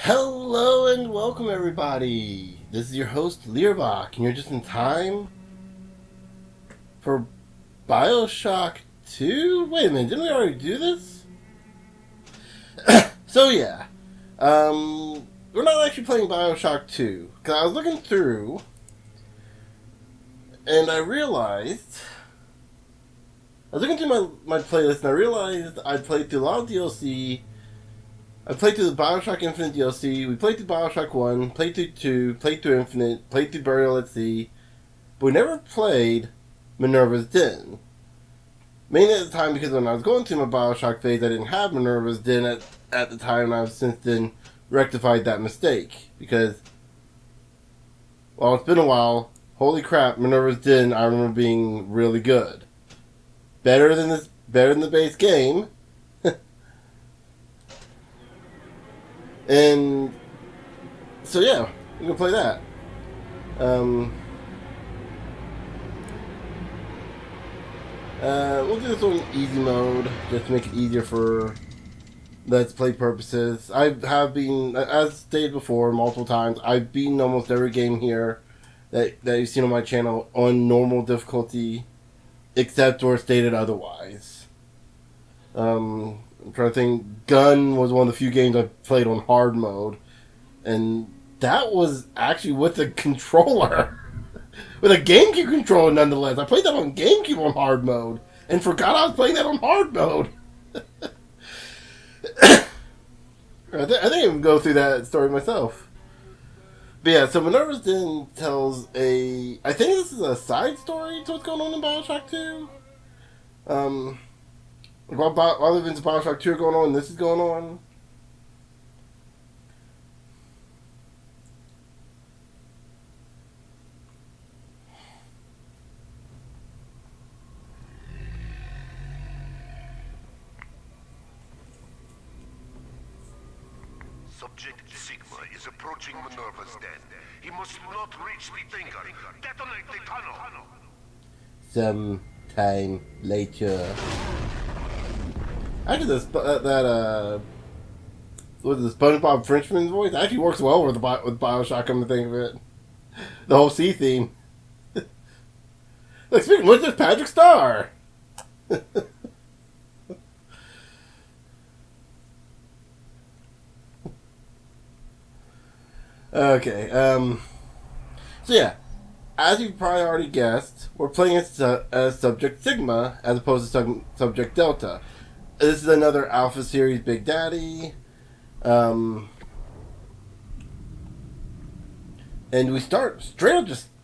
Hello and welcome everybody. This is your host Learbach, and you're just in time for Bioshock 2? Wait a minute, didn't we already do this? So yeah, we're not actually playing Bioshock 2, because I was looking through, and I was looking through my playlist, and I realized I'd played through a lot of DLC. I played through the Bioshock Infinite DLC, we played through Bioshock 1, played through 2, played through Infinite, played through Burial at Sea, but we never played Minerva's Den. Mainly at the time because when I was going through my Bioshock phase, I didn't have Minerva's Den at the time, and I've since then rectified that mistake. Because, while it's been a while, holy crap, Minerva's Den I remember being really good. Better than the base game. And so yeah, we're gonna play that. We'll do this on easy mode just to make it easier for let's play purposes. I have been, as stated before multiple times, I've beaten almost every game here that you've seen on my channel on normal difficulty, except where stated otherwise. I'm trying to think. Gun was one of the few games I played on hard mode, and that was actually with a controller. With a GameCube controller, nonetheless. I played that on GameCube on hard mode, and forgot I was playing that on hard mode. I think I can go through that story myself. But yeah, so Minerva's Den tells I think this is a side story to what's going on in Bioshock 2. While there's Bioshock 2 going on, this is going on. Subject Sigma is approaching Minerva's den. He must not reach the thinker. Detonate the tunnel. Sometime later. Actually, with the SpongeBob Frenchman's voice actually works well with Bioshock. Come to think of it, the whole sea theme. Like, speaking of which, there's Patrick Star. Okay. So yeah, as you've probably already guessed, we're playing as Subject Sigma as opposed to Subject Delta. This is another Alpha Series Big Daddy. And we start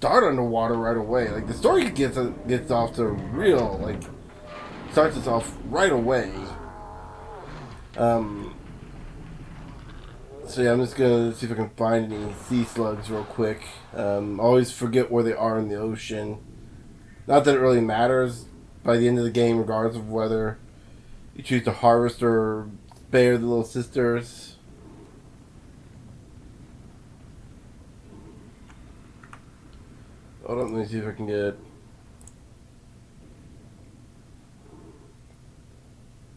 underwater right away. Like, the story gets off to starts us off right away. So yeah, I'm just gonna see if I can find any sea slugs real quick. Always forget where they are in the ocean. Not that it really matters by the end of the game, regardless of whether you choose to harvest or spare the little sisters. Hold on, let me see if I can get...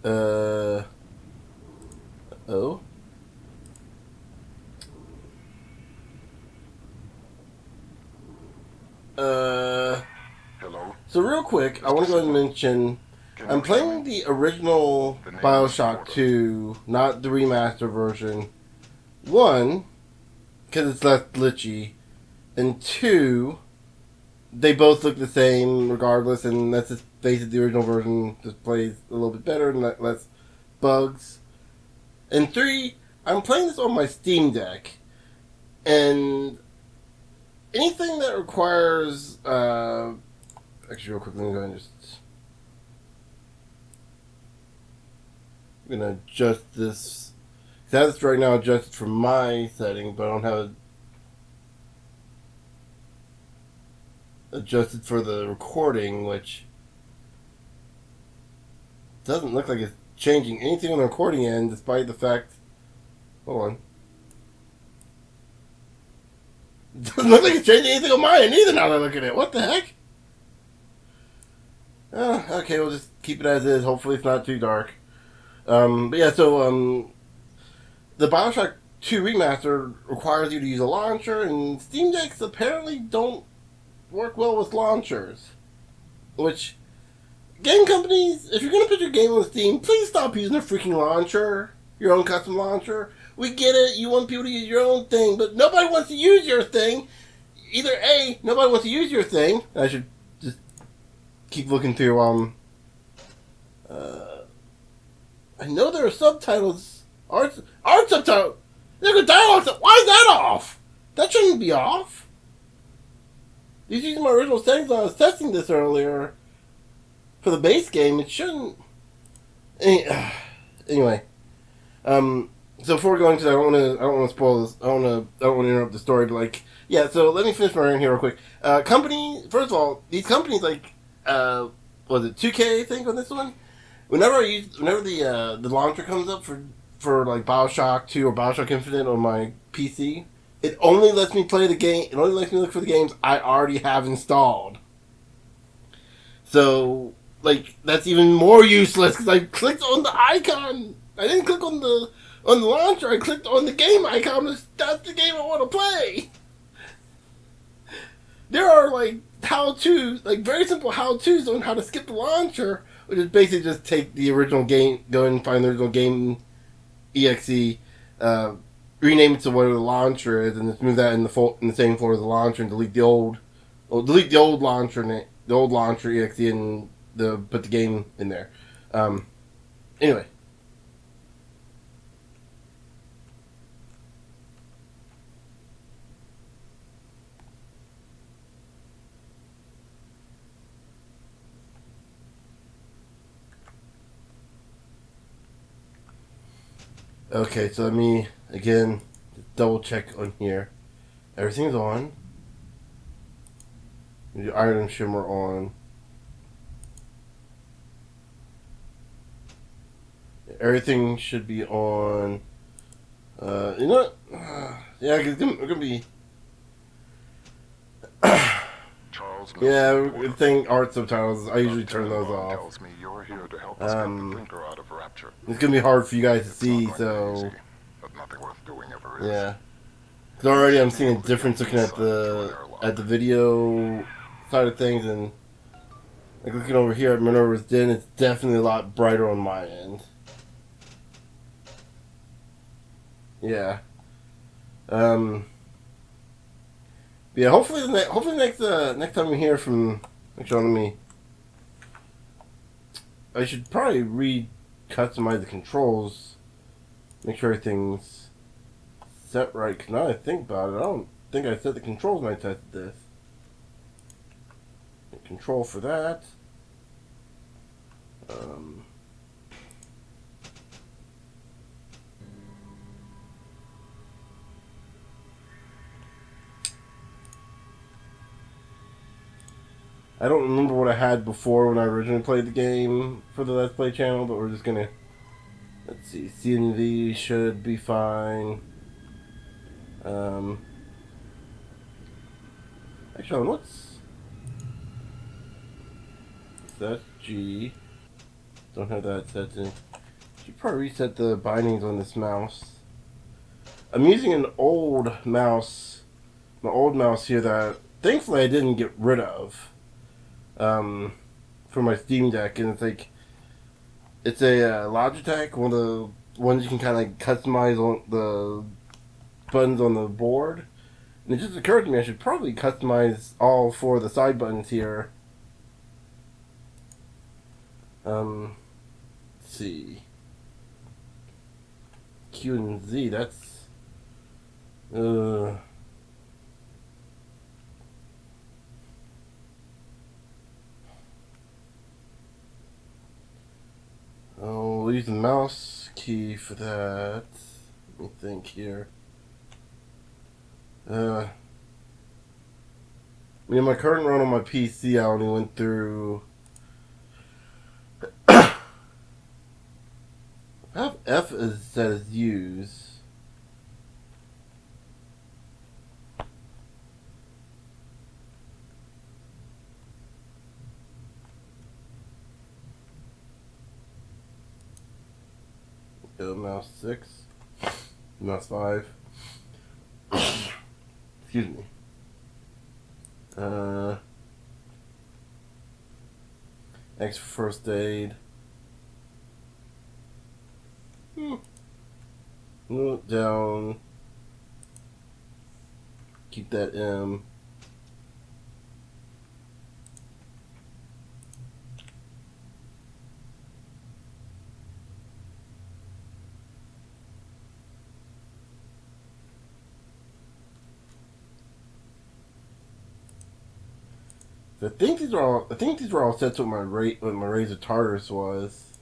Oh? Hello? So real quick, I want to go ahead and mention... I'm playing the original Bioshock 2, not the remaster version. One, because it's less glitchy. And two, they both look the same regardless, and let's just face it, the original version just plays a little bit better and less bugs. And three, I'm playing this on my Steam Deck, and anything that requires... actually, real quick, let me go ahead and just... I'm gonna adjust this. I have this right now adjusted for my setting, but I don't have it adjusted for the recording, which doesn't look like it's changing anything on the recording end, despite the fact... Hold on. It doesn't look like it's changing anything on my end either now that I look at it. What the heck? Okay, we'll just keep it as is. Hopefully it's not too dark. But yeah, so the Bioshock 2 Remastered requires you to use a launcher, and Steam Decks apparently don't work well with launchers. Which, game companies, if you're going to put your game on Steam, please stop using a freaking launcher, your own custom launcher. We get it, you want people to use your own thing, but nobody wants to use your thing. Either A, nobody wants to use your thing. I should just keep looking through, I know there are subtitles, art subtitles. There's a dialogue. Why is that off? That shouldn't be off. These using my original settings when I was testing this earlier. For the base game, it shouldn't. Anyway, so before we go into that, I don't want to spoil this. I don't want to interrupt the story, but like, yeah. So let me finish my rant here real quick. First of all, these companies like, was it 2K? I think on this one. Whenever the launcher comes up for like Bioshock 2 or Bioshock Infinite on my PC, it only lets me play the game. It only lets me look for the games I already have installed. So, like, that's even more useless because I clicked on the icon. I didn't click on the launcher. I clicked on the game icon. That's the game I want to play. There are like how-tos, like very simple how-tos on how to skip the launcher, which is basically just take the original game, go and find the original game exe, rename it to whatever the launcher is, and just move that in the same folder as the launcher, and delete the old launcher exe, and put the game in there. Anyway. Okay, so let me, again, double check on here. Everything's on. The iron shimmer on. Everything should be on. You know what? Yeah, it's gonna be. Charles. Yeah, the thing, art subtitles, I usually turn those off. Tells me you're here to help us get the thinker out of Rapture. It's gonna be hard for you guys to It's see, not going to be so. easy, but nothing worth doing ever is. Yeah. Because already I'm seeing a difference looking at the video side of things, and like looking over here at Minerva's Den, it's definitely a lot brighter on my end. Yeah. Yeah. Hopefully, next time we hear from, actually, I should probably re-customize the controls, make sure everything's set right. Cause now I think about it, I don't think I set the controls when I tested this. Control for that. I don't remember what I had before when I originally played the game for the Let's Play channel, but we're just gonna, let's see, CNV should be fine. Actually, what's that? G. Don't have that set in. Should probably reset the bindings on this mouse. I'm using an old mouse, my old mouse here that thankfully I didn't get rid of. For my Steam Deck, and it's a Logitech, one of the ones you can kind of customize on the buttons on the board. And it just occurred to me I should probably customize all 4 of the side buttons here. Let's see. Q and Z, that's oh, we'll use the mouse key for that. Let me think here. My current run on my PC, I only went through. I have F as set as use. Go mouse 6. Mouse 5. Excuse me. X for first aid. Move it down. Keep that M. I think these were all set to what my Razor Tartarus was.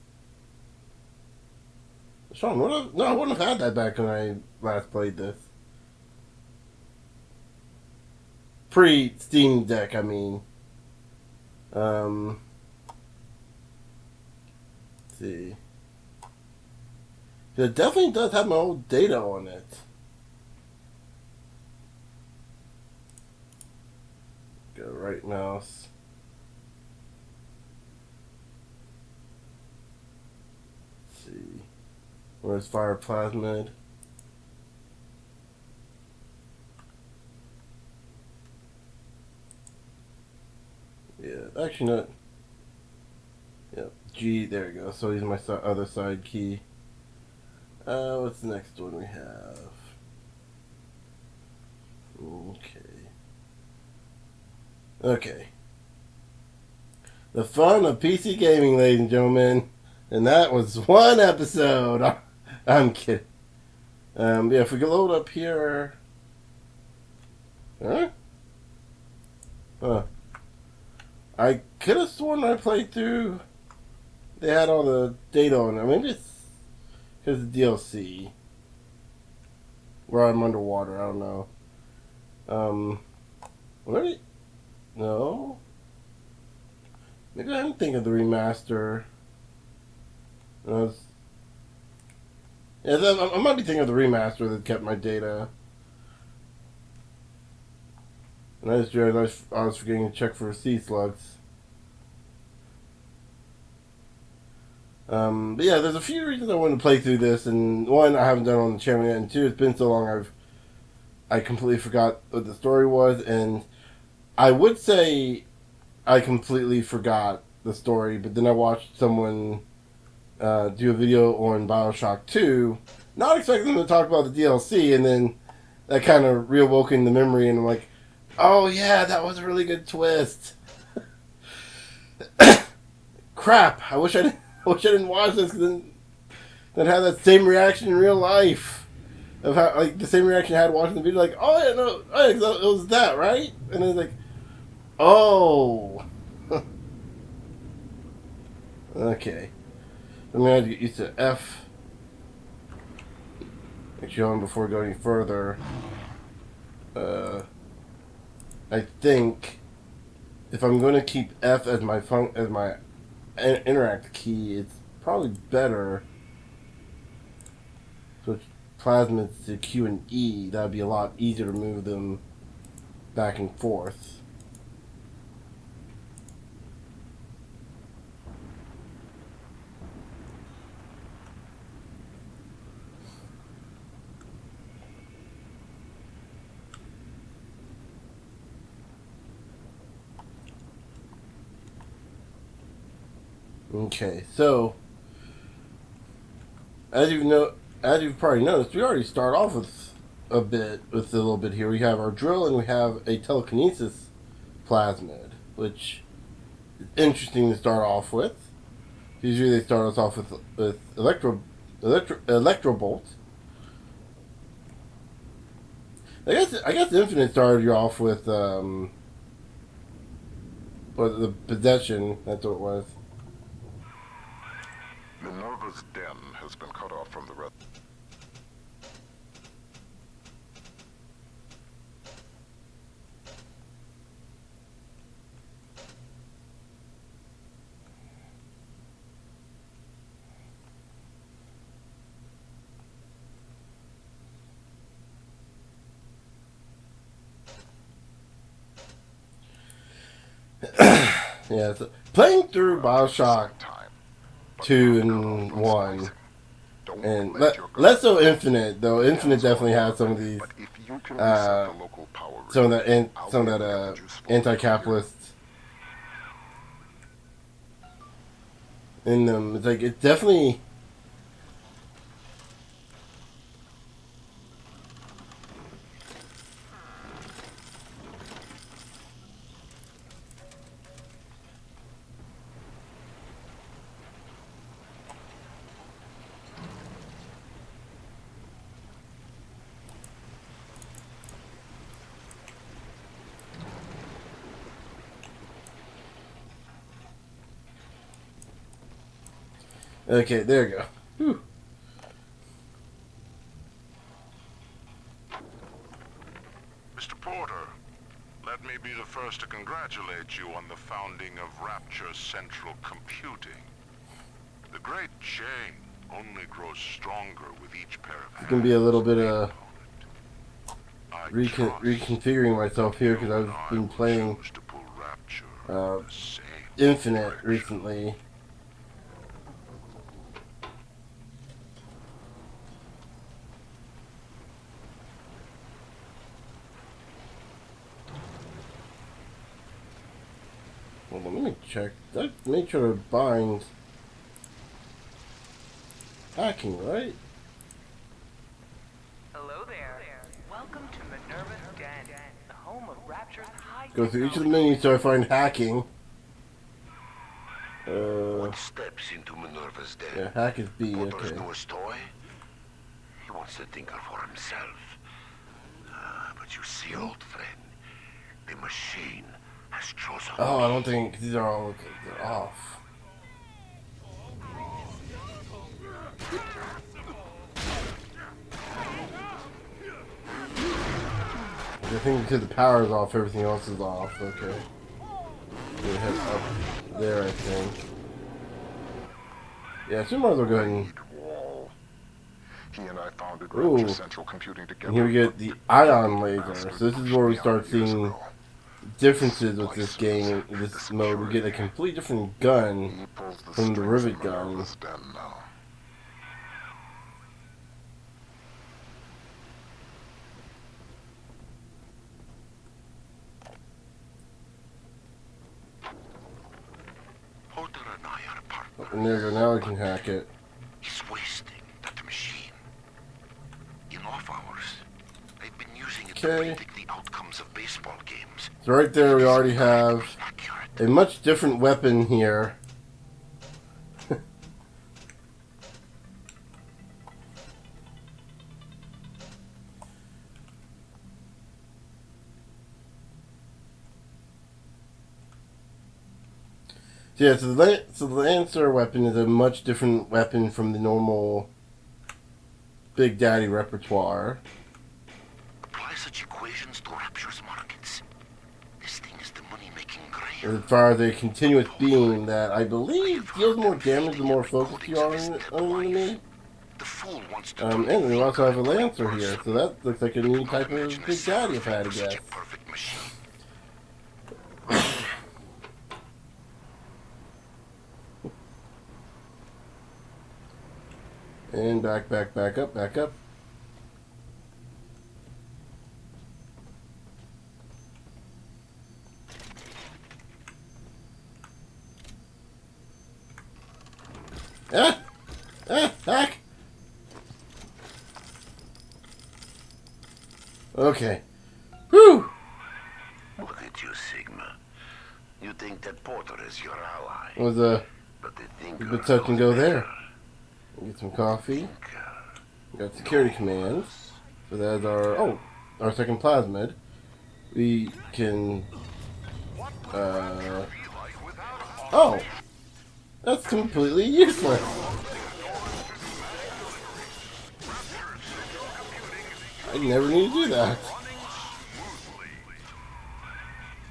Sean, no, I wouldn't have had that back when I last played this. Pre-Steam Deck, I mean. Let's see. It definitely does have my old data on it. Go right mouse. Let's see. Where's Fire Plasmid? Yeah, actually not. Yep, G, there you go. So he's my other side key. What's the next one we have? Okay. The fun of PC gaming, ladies and gentlemen. And that was one episode. I'm kidding. Yeah, if we can load up here. Huh? I could have sworn I played through. They had all the data on it. Maybe it's because of DLC. Where I'm underwater. I don't know. What? No. Maybe I'm thinking of the remaster. Yeah, I might be thinking of the remaster that kept my data. And I just realized I was forgetting to check for sea slugs. But yeah, there's a few reasons I want to play through this, and one, I haven't done it on the channel yet, and two, it's been so long I completely forgot what the story was, and I would say I completely forgot the story, but then I watched someone do a video on Bioshock 2, not expecting them to talk about the DLC, and then that kind of reawoken the memory, and I'm like, oh yeah, that was a really good twist. Crap! I wish I didn't watch this, because then have that same reaction in real life. Of how, like, the same reaction I had watching the video, like, oh yeah, no, it was that, right? And then like, oh. Okay. I'm gonna have to get used to F. Actually, on before going any further. I think if I'm going to keep F as my interact key, it's probably better switch plasmids to Q and E. That'd be a lot easier to move them back and forth. Okay, so as you've probably noticed, we already start off with a little bit here. We have our drill and we have a telekinesis plasmid, which is interesting to start off with. Usually they start us off with electrobolt. I guess Infinite started you off with the possession. That's what it was. Minerva's den has been cut off from the rest. Yeah, so playing through Bioshock 2 and 1, Don't And let your guard less so Infinite, though. Infinite definitely has some of these, But if you can reset the local power some of grid, that, I'll some be of able to that produce full anti-capitalist in them. It's like it's definitely. Okay, there you go. Whew. Mr. Porter, let me be the first to congratulate you on the founding of Rapture Central Computing. The great chain only grows stronger with each pair of hands. It's gonna be a little bit of I reconfiguring myself here because I've been playing Infinite recently. Well, let me check. That make sure it binds hacking, right? Hello there. Welcome to Minerva's Den, the home of Rapture's high Go through each of the menus till I find hacking. What steps into Minerva's den? Yeah, hack is B, Porter's okay. newest toy? He wants to tinker for himself. But you see, old friend, the machine has chosen Oh, I me. don't think these are all they're off. I think because the power is off, everything else is off. Okay. We head up there, I think. Yeah, so we might as well go ahead and. He and I founded Ooh. Rapture Central Computing together. And here we get the ion laser. So this is where we start seeing differences with this game, this mode. We get a completely different gun from the rivet gun. Porter and I are partners. And there you go, now we can hack it. He's wasting that machine. In off hours, I've been using it to Okay. predict the outcomes of baseball games. So right there we already have Accurate. a much different weapon here. Yeah, so the Lancer weapon is a much different weapon from the normal Big Daddy repertoire. Apply such equations to Rapture's markets. This thing is the money-making grail. As far as a continuous beam that I believe deals more damage the more focused you are on an enemy. The fool wants to And we also have a Lancer here, so that looks like a new type of Big Daddy if I had to guess. perfect machine. And back up, back up. Hack! Okay. Whew! Look at you, Sigma. You think that Porter is your ally, Was a but they think bit touch and go there. Get some coffee. We got security commands. So that's our second plasmid. We can that's completely useless. I never need to do that.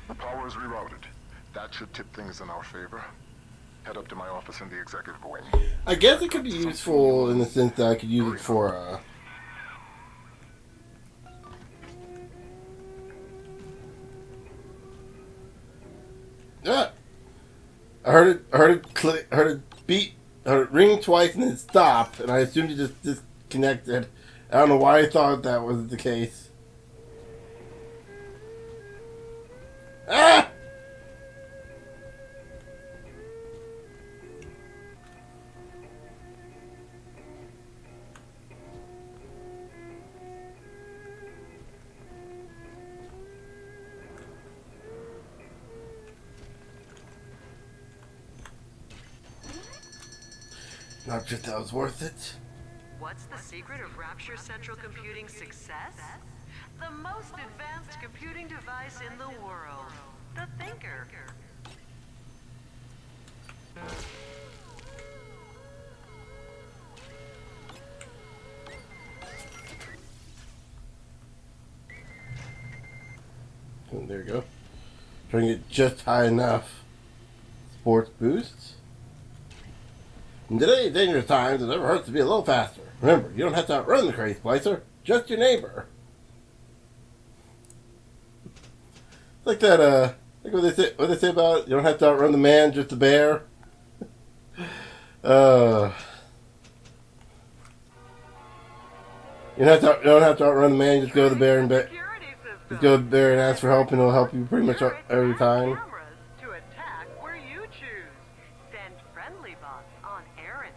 The power is rerouted. That should tip things in our favor. Head up to my office in the executive wing. I guess it could be useful in the sense that I could use it for I heard it click, heard it beep, ring twice and then stop, and I assumed you just disconnected. I don't know why I thought that was the case. Ah! Not just that was worth it. What's the secret of Rapture Central Computing's success? The most advanced computing device in the world. The Thinker. Oh, there you go. Trying to get just high enough. Sports boosts. In today's dangerous times, it never hurts to be a little faster. Remember, you don't have to outrun the crazy splicer, just your neighbor. It's like that, like what they say about it, you don't have to outrun the man, just the bear. You don't have to outrun the man, just go to the bear and just go to the bear and ask for help, and it'll help you pretty much every time. To attack where you choose. Send friendly bots on errands.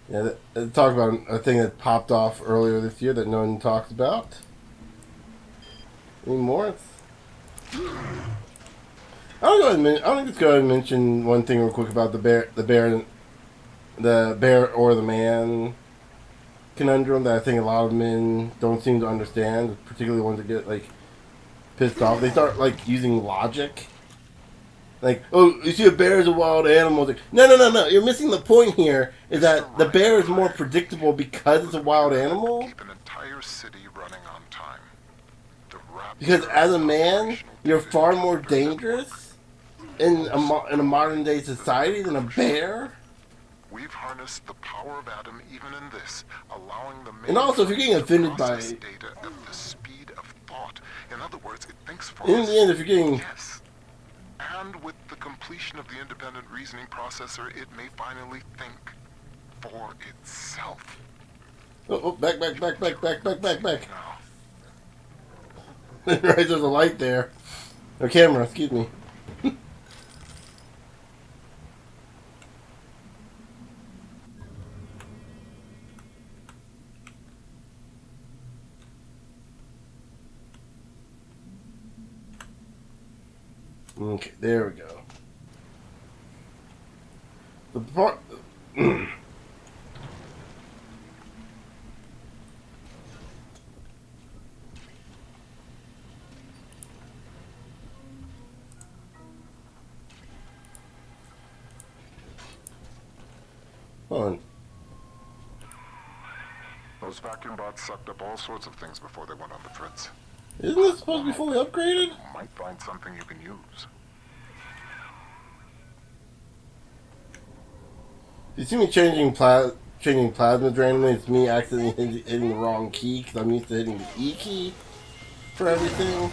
Yeah, talk about a thing that popped off earlier this year that no one talks about anymore. I'm just go ahead and mention one thing real quick about the bear or the man conundrum that I think a lot of men don't seem to understand, particularly ones that get like pissed off. They start like using logic. Like, oh, you see a bear is a wild animal. Like, no. You're missing the point here. Is that the bear is more predictable because it's a wild animal? Keep an entire city running on time. Because as a man, you're far more dangerous in a modern day society than a bear. We've harnessed the power of Adam even in this, allowing the And also, if you're getting offended by data at the speed of thought. In other words, it thinks for in the end, if you're getting And with the completion of the independent reasoning processor, it may finally think for itself. back. Now, Right, there's a light there. Or camera, excuse me. Okay, there we go. The part. Hold on. those vacuum bots sucked up all sorts of things before they went on the fritz. Isn't this supposed to be fully upgraded? Might find something you can use. You see me changing plasmids randomly? It's me accidentally hitting the wrong key because I'm used to hitting the E key for everything.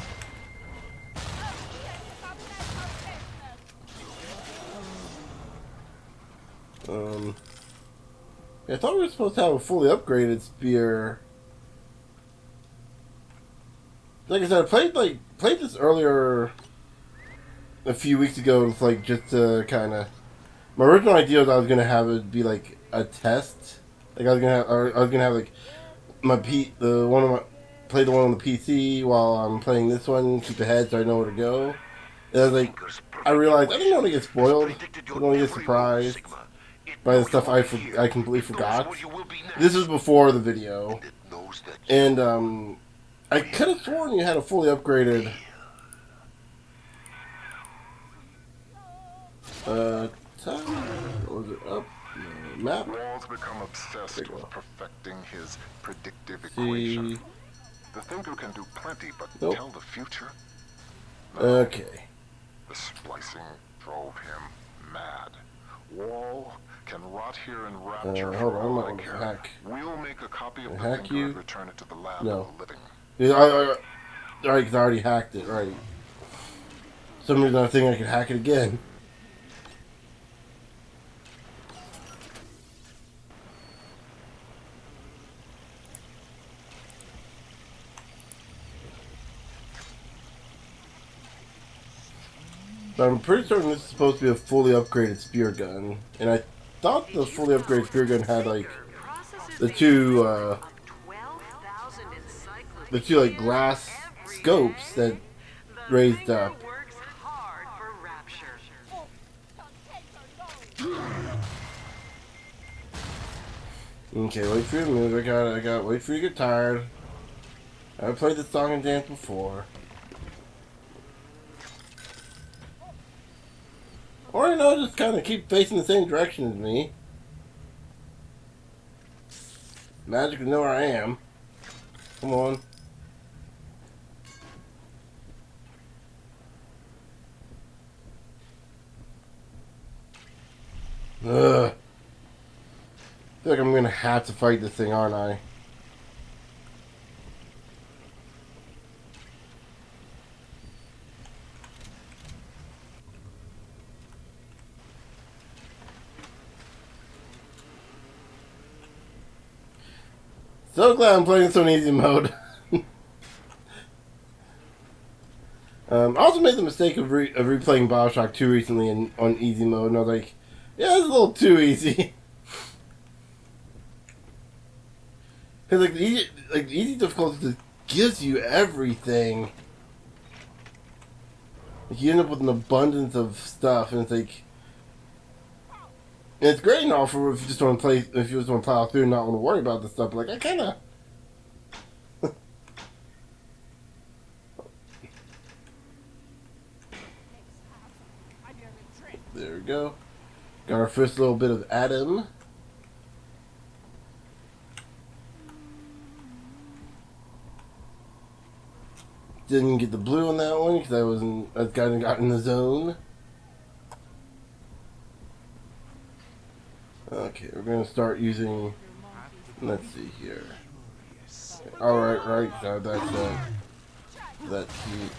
I thought we were supposed to have a fully upgraded spear. Like I said, I played this earlier a few weeks ago. It's like just to kind of. My original idea was I was gonna have it be like a test. Like I was gonna have like play the one on the PC while I'm playing this one. Keep ahead so I know where to go. And I was like, I realized I didn't want to get spoiled. I didn't want to get surprised by the stuff I completely forgot. This was before the video, and I could have sworn you had a fully upgraded. Was it up? No, map? Walls become obsessed with perfecting his predictive equation. The thinker can do plenty, but tell the future? No. Okay. The splicing drove him mad. Wall can rot here in Rapture hold for on, all I'm I not care. gonna hack. We'll make a copy of the Hack thinker you? and return it to the lab No. of the living. Alright, because I already hacked it, right. some reason I think I could hack it again. But I'm pretty certain this is supposed to be a fully upgraded spear gun. And I thought the fully upgraded spear gun had like the two like glass scopes that raised up. Okay, wait for you to move. I got wait for you to get tired. I've played this song and dance before. Or, you know, just kind of keep facing the same direction as me. Magically know where I am. Come on. Ugh. I feel like I'm gonna have to fight this thing, aren't I? So glad I'm playing this on easy mode. I also made the mistake of replaying Bioshock 2 recently on easy mode, and I was like, yeah, it's a little too easy. Because like the easy difficulty just gives you everything. Like, you end up with an abundance of stuff, and it's like, and it's great and all for if you just want to play, if you just want to plow through and not want to worry about this stuff. But like, I kind of. There we go. Got our first little bit of Adam. Didn't get the blue on that one because I kind of got in the zone. Okay, we're gonna start using. Let's see here. All right, that's key.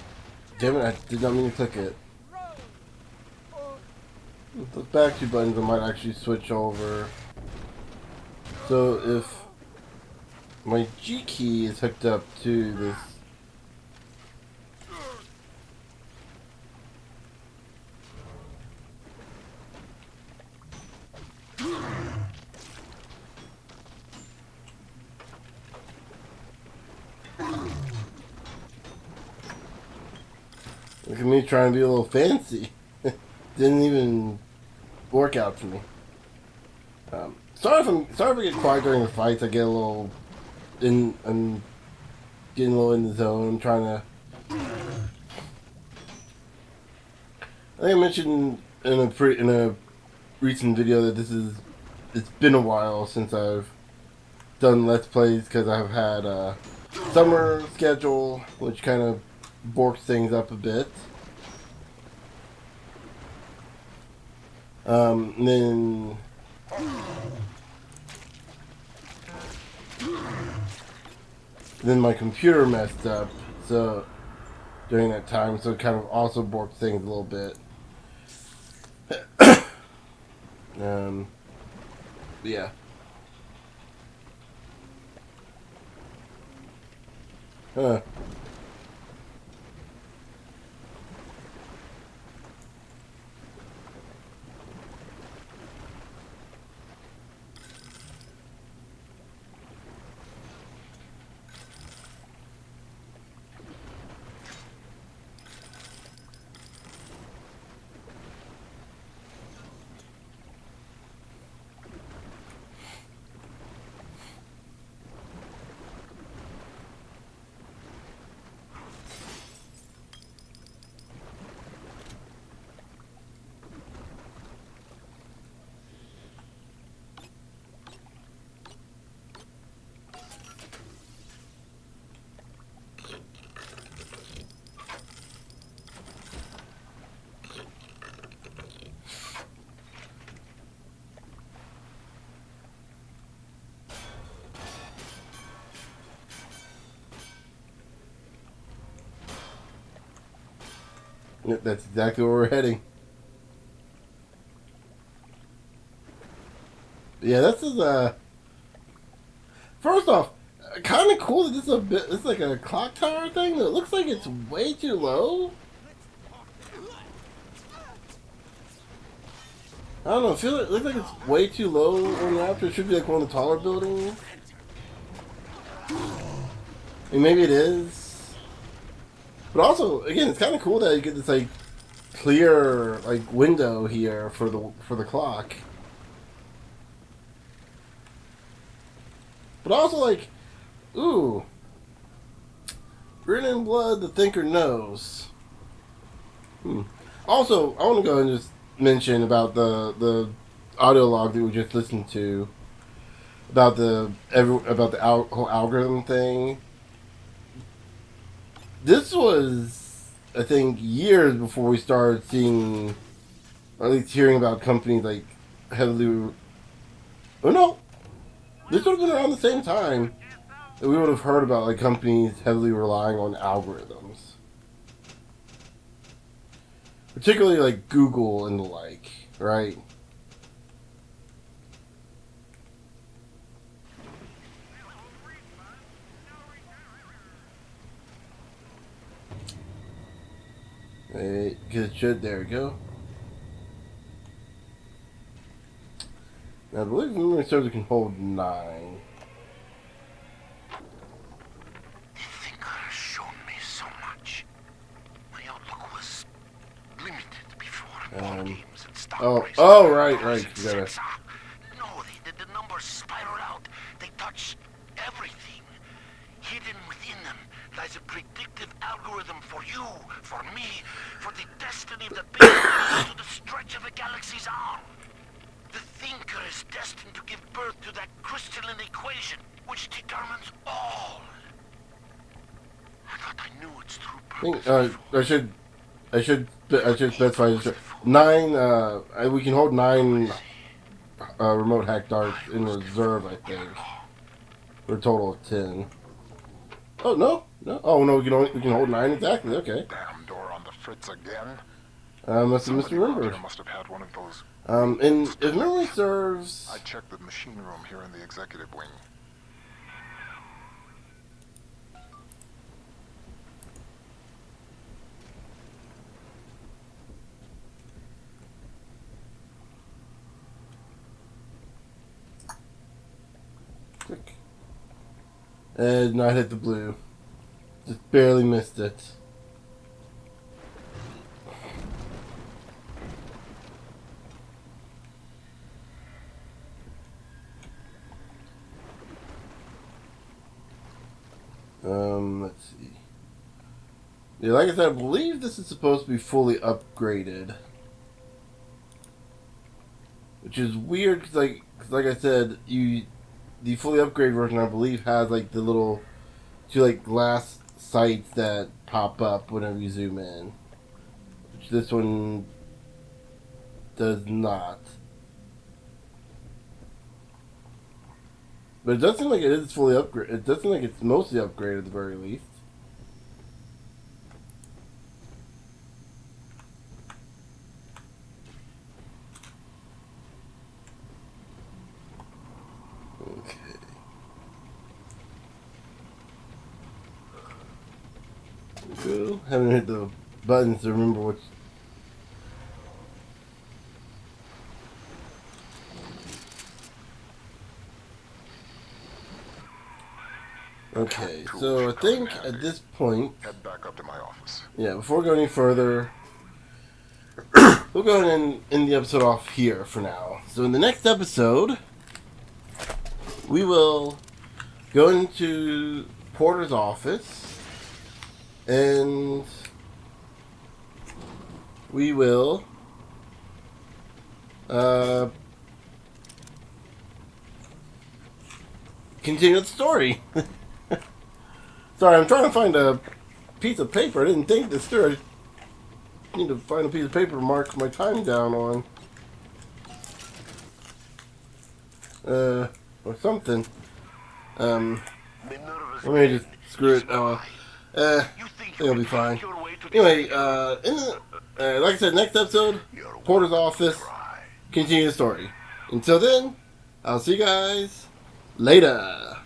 Damn it! I did not mean to click it. Those back two buttons I might actually switch over. So if my G key is hooked up to this. Look at me trying to be a little fancy. Didn't even work out for me. Sorry if I get quiet during the fights. I get a little I'm getting a little in the zone. I'm trying to. I think I mentioned in a recent video that it's been a while since I've done Let's Plays because I've had a summer schedule, which kind of borks things up a bit. And then my computer messed up, so during that time, so it kind of also borked things a little bit. Yeah. Huh. Yep, that's exactly where we're heading. Yeah, this is first off, kind of cool that this is a bit. It's like a clock tower thing. That looks like it's way too low. I don't know. It looks like it's way too low on Rapture. It should be like one of the taller buildings. And maybe it is. But also, again, it's kind of cool that you get this like clear like window here for the clock. But also like, ooh, written in blood, the thinker knows. Also, I want to go and just mention about the audio log that we just listened to about the whole algorithm thing. This was, I think, years before we started seeing, or at least hearing about companies like heavily. Oh no, this would have been around the same time that we would have heard about like companies heavily relying on algorithms. Particularly like Google and the like, right? Hey, good shit, there we go. Now I believe memory server can hold 9. The thinker has shown me so much. My outlook was limited before board games and stock prices. Right. You gotta. No, the numbers spiral out. They touch everything. Hidden within them lies a predictive algorithm for you, for me, for the destiny of the big to the stretch of a galaxy's arm. The thinker is destined to give birth to that crystalline equation, which determines all. I thought I knew its true purpose. I should specify this. 9. We can hold 9 remote hack darts in reserve, I think, for a total of 10. Oh no. Oh no, we can hold 9 exactly. Okay. Damn door on the fritz again. Must have misremembered. Must have had one of those. And if memory serves, I checked the machine room here in the executive wing. click. And not hit the blue. Just barely missed it. Let's see. Yeah, like I said, I believe this is supposed to be fully upgraded. Which is weird, because like I said, the fully upgraded version, I believe, has like the little 2 like glass sights that pop up whenever you zoom in. Which this one does not. But it does seem like it is fully upgraded. It does seem like it's mostly upgraded at the very least. Okay. Go. Haven't hit the buttons to remember what's. Okay, so I think at this point, Head back up to my office. yeah, before we go any further, we'll go ahead and end the episode off here for now. So in the next episode, we will go into Porter's office, and we will continue the story. Sorry, I'm trying to find a piece of paper. I didn't think this through. I need to find a piece of paper to mark my time down on. Or something. Let me just screw it. I think it'll be fine. Anyway, Like I said, next episode, Porter's office, continue the story. Until then, I'll see you guys later.